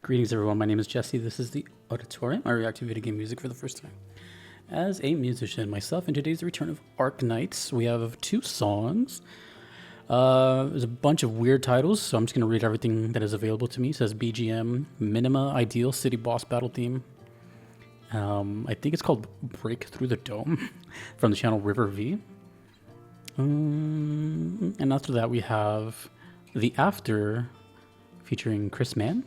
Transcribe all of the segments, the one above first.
Greetings everyone, my name is Jesse. This is the Auditorium. I react to video game music for the first time as a musician myself, and today's the return of Arknights. We have two songs. There's a bunch of weird titles, so I'm just going to read everything that is available to me. It says BGM, Minima, Ideal, City Boss Battle Theme. I think it's called Break Through the Dome from the channel River V. And after that we have The After featuring Chris Mann.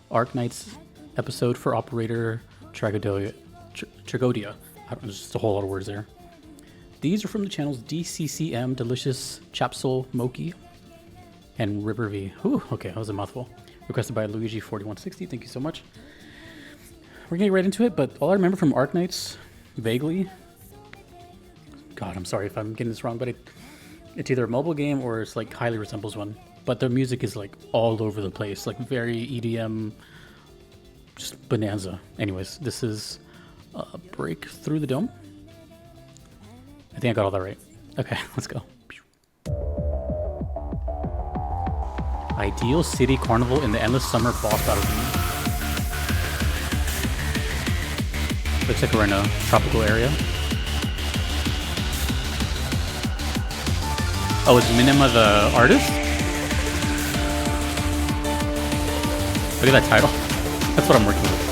Arknights episode for Operator Tragodia. There's just a whole lot of words there. These are from the channels DCCM, Delicious, Chapsol, Moki, and River V. Ooh, okay, that was a mouthful. Requested by Luigi4160. Thank you so much. We're getting right into it, but all I remember from Arknights, vaguely, God, I'm sorry if I'm getting this wrong, but it's either a mobile game or it's like highly resembles one. But the music is like all over the place, like very EDM, just bonanza. Anyways, this is Break Through the Dome. I think I got all that right. Okay, let's go. Ideal City Carnival in the Endless Summer Boss Battle Game. Looks like we're in a tropical area. Oh, is Minima the artist? Look at that title. That's what I'm working with.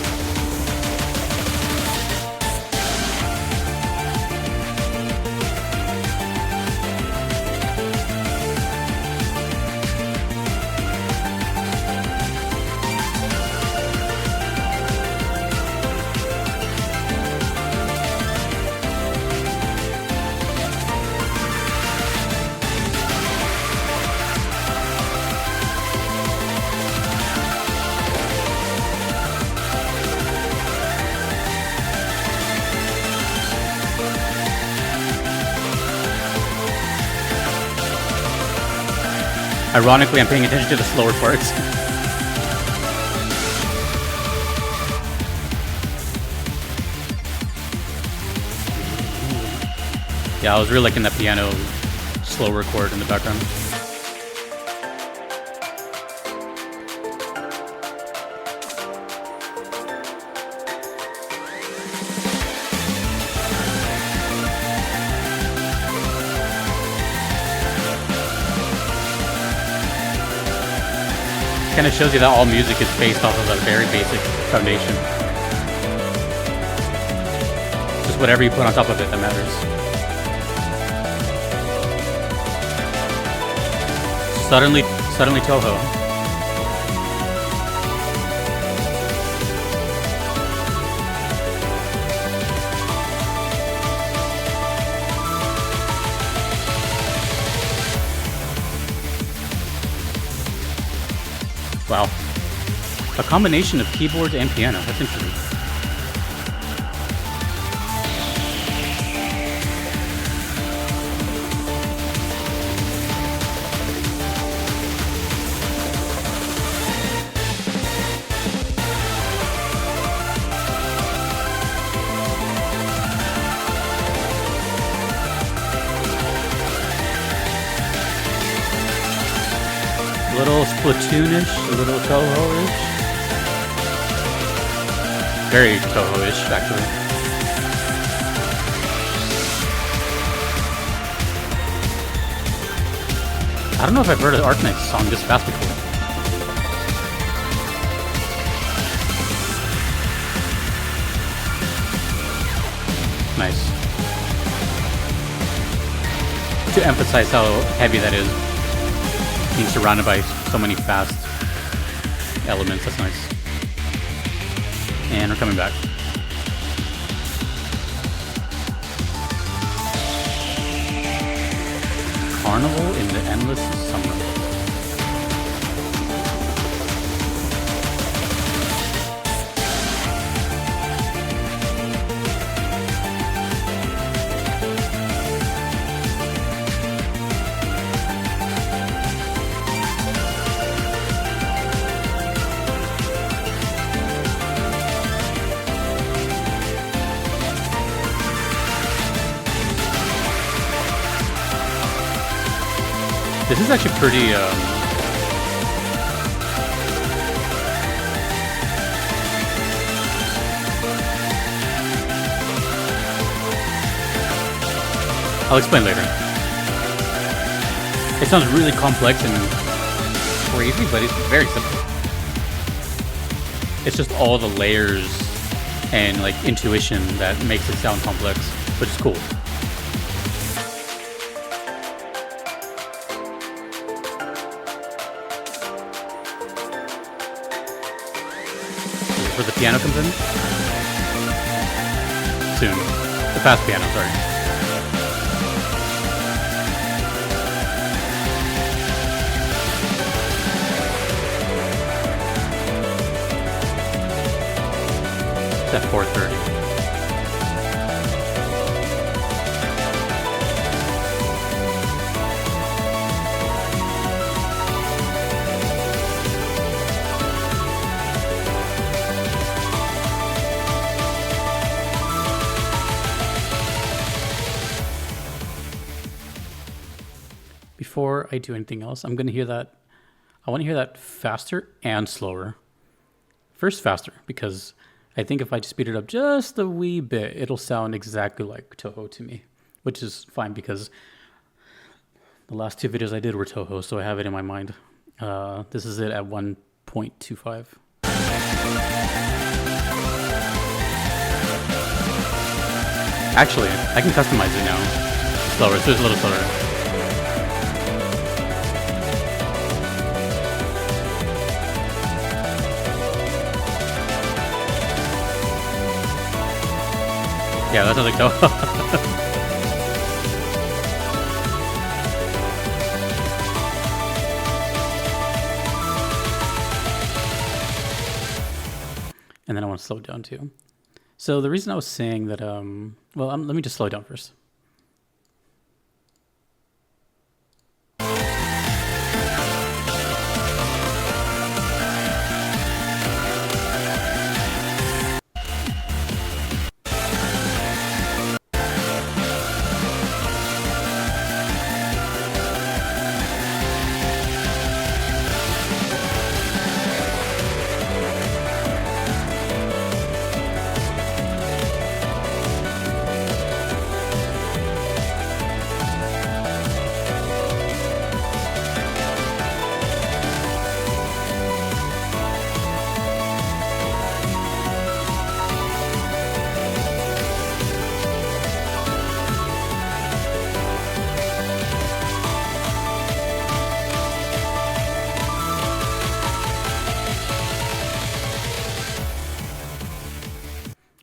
Ironically, I'm paying attention to the slower parts. Yeah, I was really liking that piano slower chord in the background. Kind of shows you that all music is based off of a very basic foundation. Just whatever you put on top of it that matters. Suddenly Toho. Wow. A combination of keyboards and piano. That's interesting. A little Splatoonish, a little Toho-ish. Very Toho-ish, actually. I don't know if I've heard an Arknights song this fast before. Nice. To emphasize how heavy that is. Being surrounded by so many fast elements, that's nice. And we're coming back. Carnival in the Endless Summer. This is actually pretty I'll explain later. It sounds really complex and crazy, but it's very simple. It's just all the layers and like intuition that makes it sound complex, which is cool. Where the piano comes in? Soon. The fast piano, sorry. It's at 4:30. Before I do anything else, I'm going to hear that. I want to hear that faster and slower. First faster, because I think if I just speed it up just a wee bit, it'll sound exactly like Toho to me, which is fine because the last two videos I did were Toho, so I have it in my mind. This is it at 1.25. Actually, I can customize it now. Slower, so it's a little slower. Yeah, that sounds like Toho. And then I want to slow it down too. So the reason I was saying that, let me just slow it down first.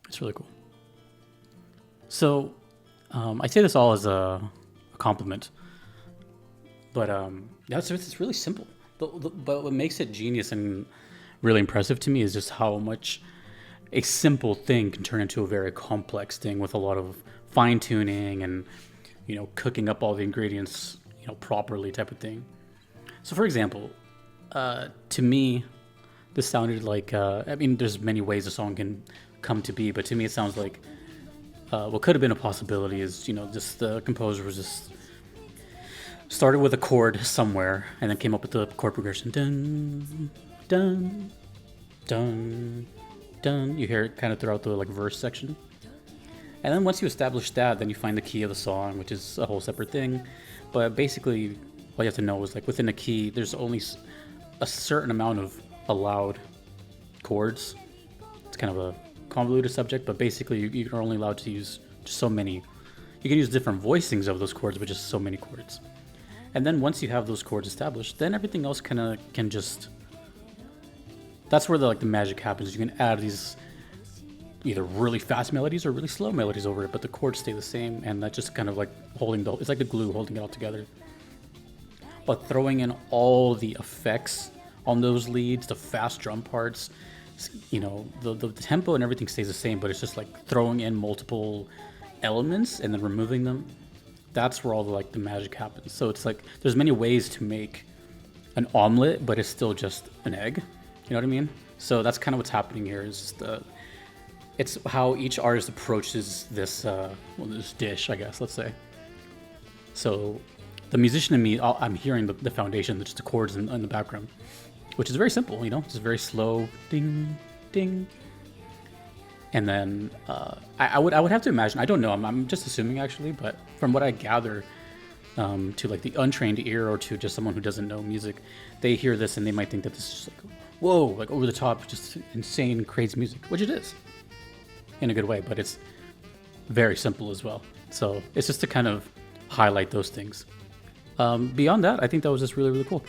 It's really cool. So I say this all as a compliment, but it's really simple. But what makes it genius and really impressive to me is just how much a simple thing can turn into a very complex thing with a lot of fine tuning and, you know, cooking up all the ingredients, you know, properly type of thing. So for example, to me, this sounded like, I mean, there's many ways a song can come to be, but to me it sounds like what could have been a possibility is, you know, just the composer was just started with a chord somewhere and then came up with the chord progression. Dun, dun, dun, dun. You hear it kind of throughout the like verse section. And then once you establish that, then you find the key of the song, which is a whole separate thing. But basically, all you have to know is like within a key, there's only a certain amount of allowed chords. It's kind of a convoluted subject, but basically you're only allowed to use just so many. You can use different voicings of those chords, but just so many chords. And then once you have those chords established, then everything else kind of can just. That's where the magic happens. You can add these either really fast melodies or really slow melodies over it, but the chords stay the same, and that just kind of like it's like the glue holding it all together. But throwing in all the effects on those leads, the fast drum parts, you know, the tempo and everything stays the same, but it's just like throwing in multiple elements and then removing them. That's where all the magic happens. So it's like there's many ways to make an omelet, but it's still just an egg. You know what I mean? So that's kind of what's happening here. Is just it's how each artist approaches this this dish, I guess. Let's say. So the musician in me, I'm hearing the foundation, just the chords in the background, which is very simple. You know, just very slow, ding, ding. And then I would have to imagine, I don't know, I'm just assuming actually, but from what I gather, to like the untrained ear or to just someone who doesn't know music, they hear this and they might think that this is like, whoa, like over the top, just insane, crazy music, which it is in a good way, but it's very simple as well. So it's just to kind of highlight those things. Beyond that, I think that was just really, really cool.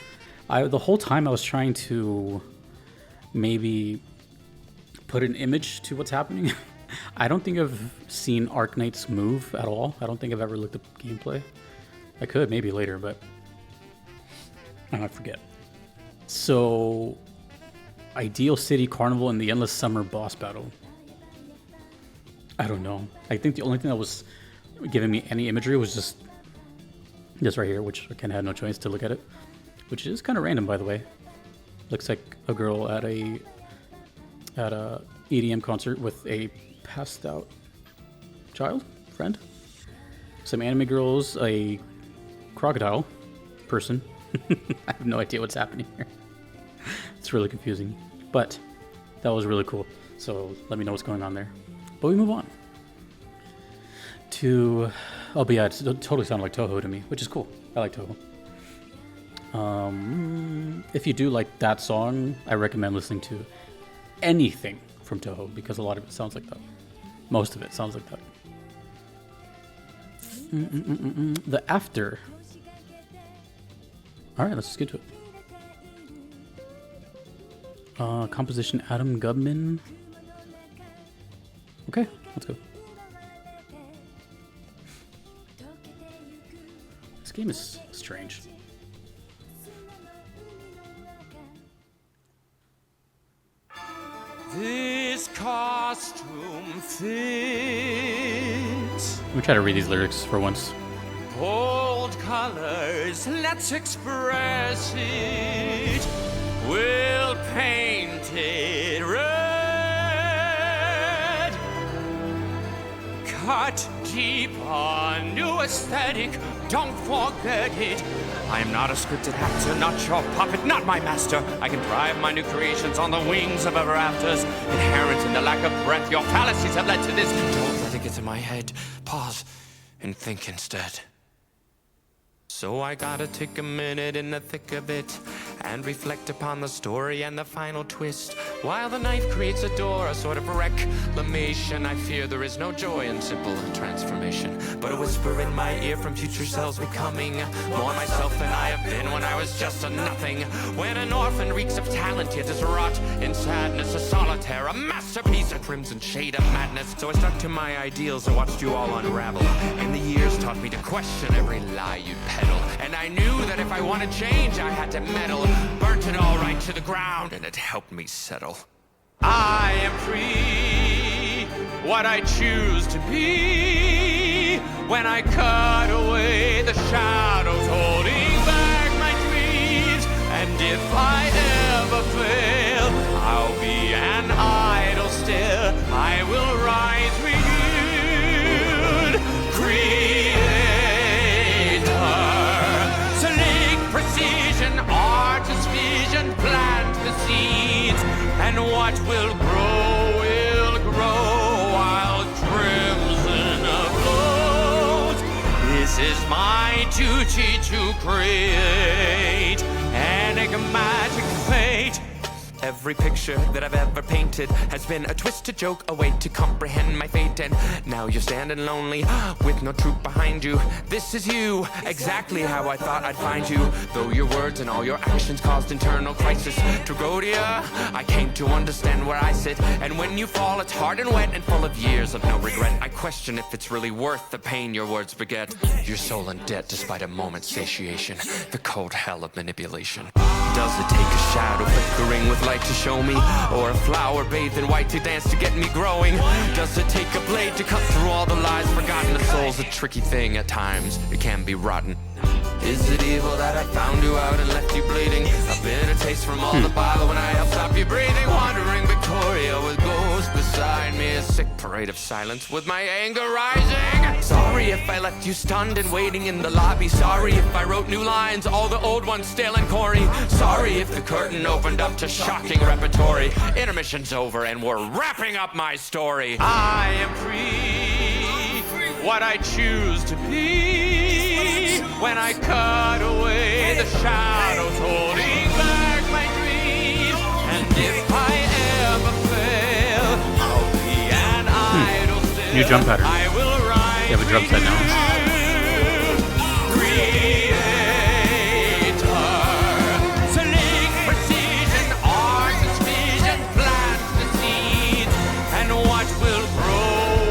The whole time I was trying to maybe put an image to what's happening. I don't think I've seen Arknights move at all. I don't think I've ever looked at gameplay. I could maybe later, but I forget. So, Ideal City Carnival and the Endless Summer boss battle. I don't know. I think the only thing that was giving me any imagery was just this right here, which I kind of had no choice to look at it, which is kind of random, by the way. Looks like a girl at a EDM concert with a passed out friend. Some anime girls, a crocodile person. I have no idea what's happening here. It's really confusing, but that was really cool. So let me know what's going on there. But we move on to, oh, but yeah, it totally sounded like Toho to me, which is cool. I like Toho. If you do like that song, I recommend listening to anything from Toho because a lot of it sounds like that. Most of it sounds like that. The After. All right, let's just get to it. Composition Adam Gubman. Okay, let's go. This game is strange. This costume fits. Let me try to read these lyrics for once. Bold colors, let's express it. We'll paint it red. Cut deep on new aesthetic, don't forget it. I am not a scripted actor, not your puppet, not my master. I can drive my new creations on the wings of ever afters. Inherent in the lack of breath, your fallacies have led to this. Don't let it get to my head. Pause and think instead. So I gotta take a minute in the thick of it and reflect upon the story and the final twist. While the knife creates a door, a sort of reclamation, I fear there is no joy in simple transformation, but a whisper in my ear from future selves becoming more myself than I have been when I was just a nothing. When an orphan reeks of talent yet is rot in sadness, a solitaire, a masterpiece, a crimson shade of madness. So I stuck to my ideals and watched you all unravel. And the years taught me to question every lie you peddle. And I knew that if I wanted change, I had to meddle. Burnt it all right to the ground, and it helped me settle. I am free, what I choose to be. When I cut away the shadows holding back my dreams. And if I ever fail, I'll be an idol still. I will rise renewed, precision, artist's vision, plant the seeds, and what will grow while crimson afloat. This is my duty to create enigmatic fate. Every picture that I've ever painted has been a twisted joke, a way to comprehend my fate. And now you're standing lonely with no truth behind you. This is you, exactly how I thought I'd find you. Though your words and all your actions caused internal crisis. Tragodia, I came to understand where I sit. And when you fall, it's hard and wet and full of years of no regret. I question if it's really worth the pain your words beget. Your soul in debt despite a moment's satiation. The cold hell of manipulation. Does it take a shadow flickering with light to show me? Or a flower bathed in white to dance to get me growing? Does it take a blade to cut through all the lies forgotten? The soul's a tricky thing at times, it can be rotten. Is it evil that I found you out and left you bleeding? A bitter taste from all the bile when I helped stop you breathing. Wandering Victoria with ghosts beside me. A sick parade of silence with my anger rising. Sorry Sorry if I left you stunned and waiting in the lobby. Sorry if I wrote new lines, all the old ones stale and corny. Sorry if the curtain opened up to shocking repertory. Intermission's over and we're wrapping up my story. I am free, what I choose to be. When I cut away the shadows holding back my dreams. And if I ever fail, I'll be an idol still. New drum pattern. I will rise. You have a drum set now. Creator, sling precision, artist vision, plant the seeds, and what will grow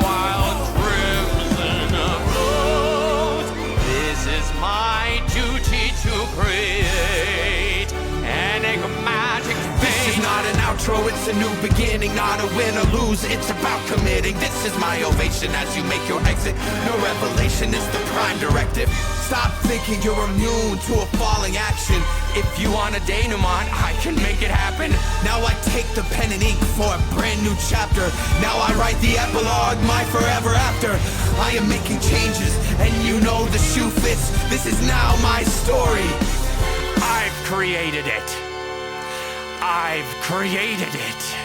while crimson grows. This is my duty to create enigmatic fate. This is not an outro, it's a new beginning, not a win or lose, it's about committing. This is my ovation as you make your exit. No revelation is the prime directive. Stop thinking you're immune to a falling action. If you want a denouement, I can make it happen. Now I take the pen and ink for a brand new chapter. Now I write the epilogue, my forever after. I am making changes, and you know the shoe fits. This is now my story. I've created it. I've created it.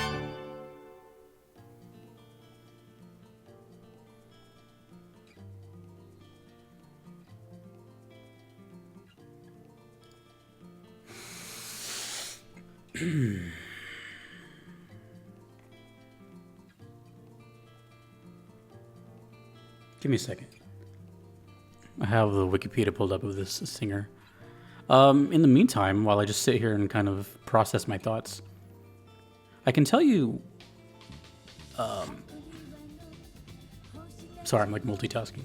Give me a second. I have the Wikipedia pulled up of this singer. In the meantime, while I just sit here and kind of process my thoughts, I can tell you... sorry, I'm like multitasking.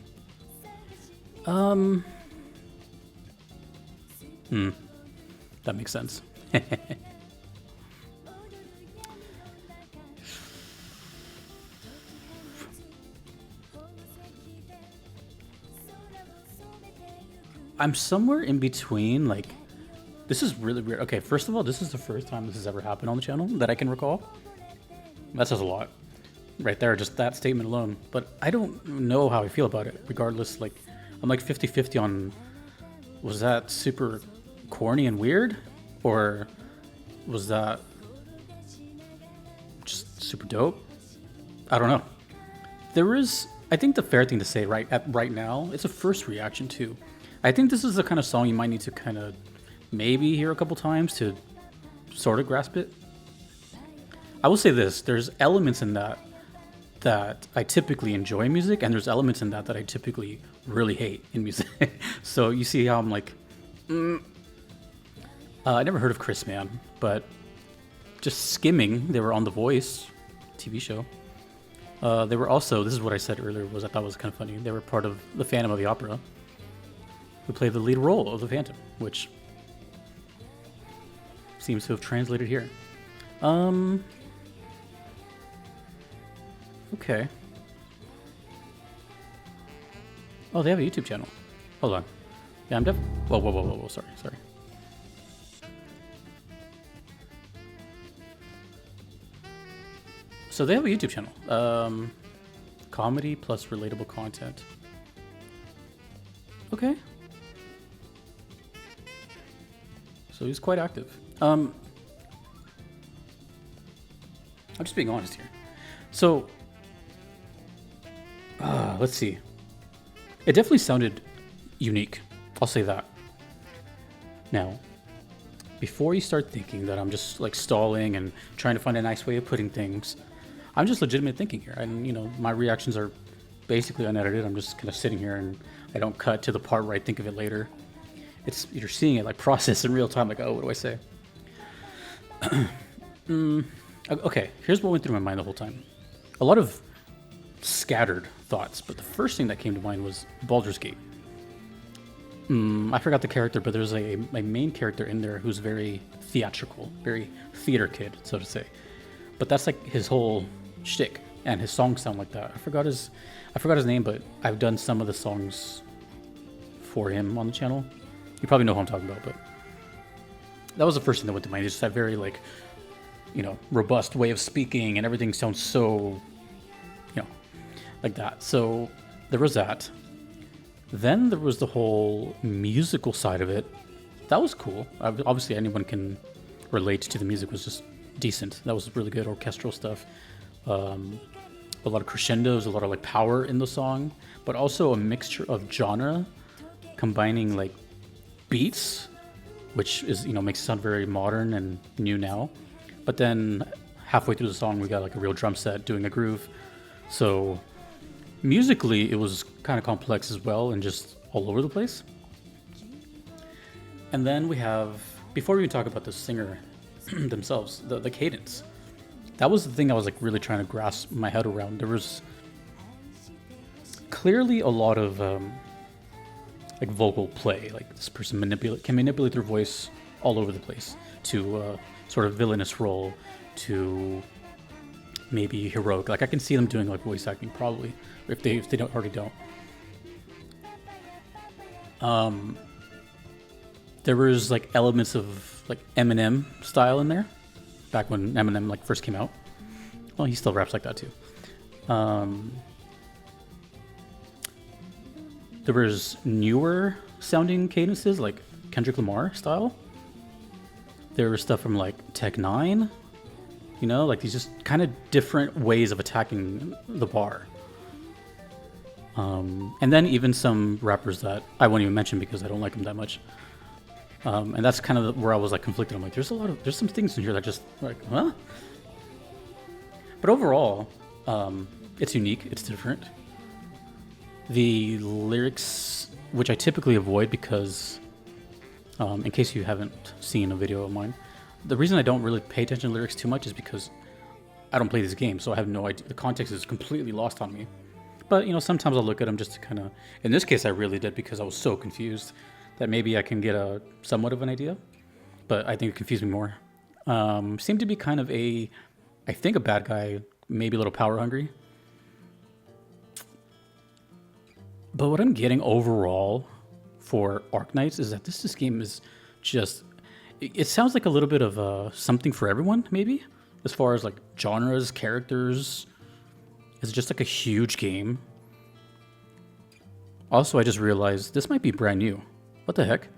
That makes sense. I'm somewhere in between, like, this is really weird. Okay, first of all, this is the first time this has ever happened on the channel that I can recall. That says a lot. Right there, just that statement alone. But I don't know how I feel about it, regardless. Like, I'm like 50-50 on, was that super corny and weird? Or was that just super dope? I don't know. There is, I think the fair thing to say right now, it's a first reaction too. I think this is the kind of song you might need to kind of maybe hear a couple times to sort of grasp it. I will say this, there's elements in that I typically enjoy in music, and there's elements in that I typically really hate in music. So you see how I'm like, I never heard of Chris Man, but just skimming, they were on The Voice TV show. They were also, this is what I said earlier, I thought was kind of funny, they were part of the Phantom of the Opera, who played the lead role of the Phantom, which seems to have translated here. Okay. Oh, they have a YouTube channel. Hold on. Yeah, I'm whoa, sorry. So they have a YouTube channel. Comedy plus relatable content. Okay. So he's quite active. I'm just being honest here. So, let's see. It definitely sounded unique. I'll say that. Now, before you start thinking that I'm just like stalling and trying to find a nice way of putting things, I'm just legitimate thinking here. And, you know, my reactions are basically unedited. I'm just kind of sitting here and I don't cut to the part where I think of it later. It's, you're seeing it like process in real time, like, oh, what do I say? Okay, here's what went through my mind the whole time. A lot of scattered thoughts, but the first thing that came to mind was Baldur's Gate. I forgot the character, but there's a main character in there who's very theatrical, very theater kid, so to say. But that's like his whole shtick, and his songs sound like that. I forgot his name, but I've done some of the songs for him on the channel. You probably know who I'm talking about, but that was the first thing that went to mind. It's just that very, like, you know, robust way of speaking, and everything sounds so, you know, like that. So there was that. Then there was the whole musical side of it. That was cool. Obviously, anyone can relate to the music. It was just decent. That was really good orchestral stuff. A lot of crescendos, a lot of like power in the song, but also a mixture of genre, combining like beats, which is, you know, makes it sound very modern and new now. But then halfway through the song, we got like a real drum set doing a groove. So musically, it was kind of complex as well and just all over the place. And then we have, before we even talk about the singer themselves, the cadence. That was the thing I was like really trying to grasp my head around. There was clearly a lot of like vocal play. Like this person can manipulate their voice all over the place to sort of villainous role, to maybe heroic. Like I can see them doing like voice acting probably, if they don't already don't. There was like elements of like Eminem style in there, back when Eminem like first came out. Well, he still raps like that too. There was newer sounding cadences like Kendrick Lamar style. There was stuff from like Tech 9, you know, like these just kind of different ways of attacking the bar. And then even some rappers that I won't even mention because I don't like them that much. And that's kind of where I was like conflicted. I'm like, there's some things in here that just like, huh? But overall, it's unique. It's different. The lyrics, which I typically avoid because, in case you haven't seen a video of mine, the reason I don't really pay attention to lyrics too much is because I don't play these games, so I have no idea. The context is completely lost on me. But, you know, sometimes I'll look at them just to kind of, in this case I really did because I was so confused that maybe I can get a somewhat of an idea, but I think it confused me more. Seemed to be kind of a bad guy, maybe a little power hungry. But what I'm getting overall for Arknights is that this game is just, it sounds like a little bit of something for everyone, maybe, as far as like genres, characters. It's just like a huge game. Also, I just realized this might be brand new. What the heck?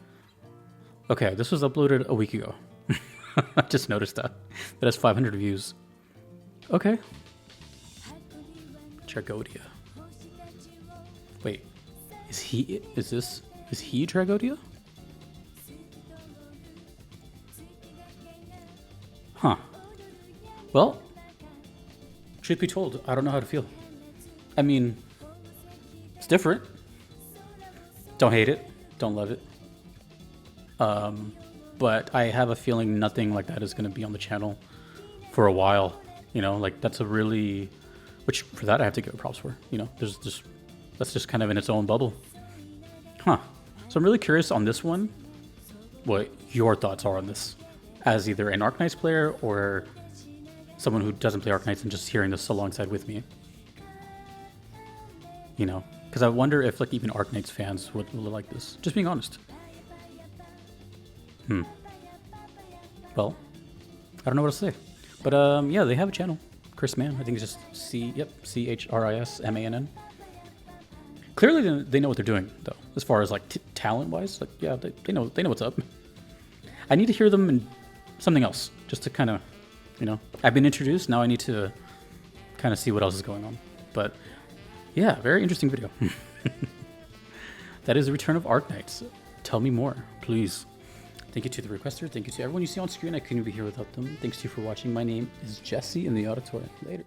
Okay, this was uploaded a week ago. I just noticed that. It has 500 views. Okay. Tragodia. Wait, is he Tragodia? Huh. Well, truth be told, I don't know how to feel. I mean, it's different. Don't hate it. Don't love it. But I have a feeling nothing like that is going to be on the channel for a while. You know, like that's a really, which for that I have to give props for. You know, that's just kind of in its own bubble. Huh. So I'm really curious on this one, what your thoughts are on this, as either an Arknights player or someone who doesn't play Arknights and just hearing this alongside with me. You know, because I wonder if like even Arknights fans would like this. Just being honest. Well, I don't know what to say. But yeah, they have a channel. Chris Mann. I think it's just CHRISMANN. Clearly they know what they're doing though, as far as like talent wise. Like yeah, they know what's up. I need to hear them in something else just to kind of, you know, I've been introduced, now I need to kind of see what else is going on. But yeah, very interesting video. That is the return of Arknights. Tell me more, please. Thank you to the requester. Thank you to everyone you see on screen. I couldn't be here without them. Thanks to you for watching. My name is Jesse in the auditorium. Later.